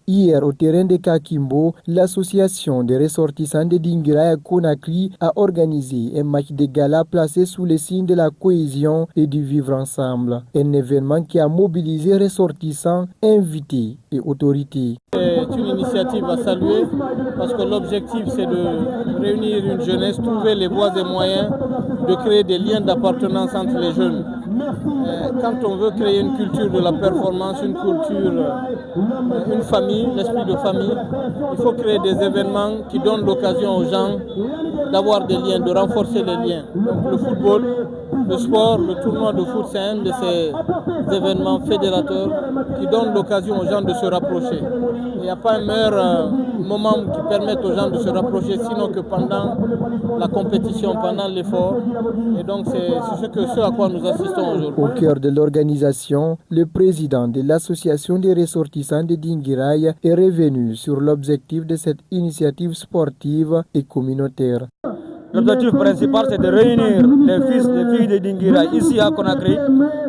Hier, au terrain de Kakimbo, l'association des ressortissants de Dinguiraye à Conakry a organisé un match de gala placé sous le signe de la cohésion et du vivre ensemble. Un événement qui a mobilisé ressortissants, invités et autorités. C'est une initiative à saluer parce que l'objectif c'est de réunir une jeunesse, trouver les voies et moyens de créer des liens d'appartenance entre les jeunes. Quand on veut créer une culture de la performance, une culture, une famille, l'esprit de famille, il faut créer des événements qui donnent l'occasion aux gens d'avoir des liens, de renforcer les liens. Donc le football, le sport, le tournoi de foot, c'est un de ces événements fédérateurs qui donnent l'occasion aux gens de se rapprocher. Il n'y a pas un meilleur moment qui permette aux gens de se rapprocher sinon que pendant la compétition, pendant l'effort. Et donc c'est ce à quoi nous assistons aujourd'hui. Au cœur de l'organisation, le président de l'association des ressortissants de Dinguiraye est revenu sur l'objectif de cette initiative sportive et communautaire. L'objectif principal, c'est de réunir les fils et filles de Dinguiraye ici à Conakry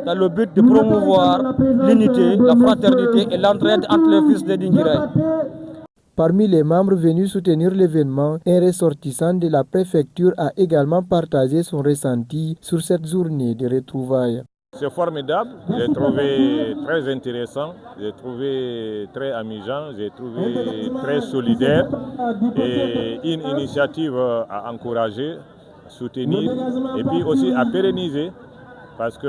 dans le but de promouvoir l'unité, la fraternité et l'entraide entre les fils de Dinguiraye. Parmi les membres venus soutenir l'événement, un ressortissant de la préfecture a également partagé son ressenti sur cette journée de retrouvailles. C'est formidable, j'ai trouvé très intéressant, j'ai trouvé très amusant, j'ai trouvé très solidaire et une initiative à encourager, à soutenir et puis aussi à pérenniser parce que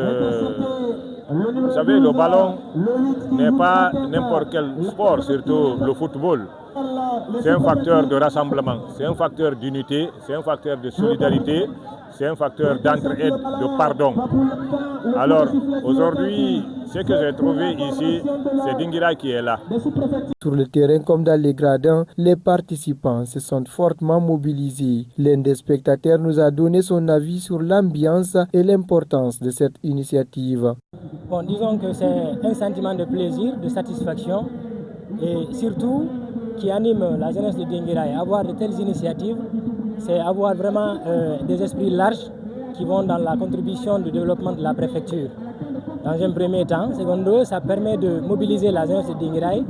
vous savez le ballon n'est pas n'importe quel sport, surtout le football. C'est un facteur de rassemblement, c'est un facteur d'unité, c'est un facteur de solidarité, c'est un facteur d'entraide, de pardon. Alors aujourd'hui, ce que j'ai trouvé ici, c'est Dinguiraye qui est là. Sur le terrain comme dans les gradins, les participants se sont fortement mobilisés. L'un des spectateurs nous a donné son avis sur l'ambiance et l'importance de cette initiative. Bon, disons que c'est un sentiment de plaisir, de satisfaction et surtout qui anime la jeunesse de Dinguiraye. Avoir de telles initiatives, c'est avoir vraiment des esprits larges qui vont dans la contribution du développement de la préfecture. Dans un premier temps. Secondo, ça permet de mobiliser la jeunesse de Dinguiraye,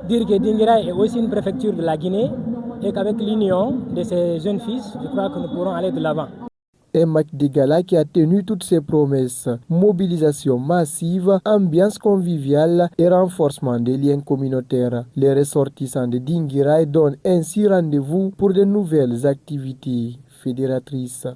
dire que Dinguiraye est aussi une préfecture de la Guinée et qu'avec l'union de ces jeunes fils, je crois que nous pourrons aller de l'avant. Un match de gala qui a tenu toutes ses promesses. Mobilisation massive, ambiance conviviale et renforcement des liens communautaires. Les ressortissants de Dinguiraye donnent ainsi rendez-vous pour de nouvelles activités fédératrices.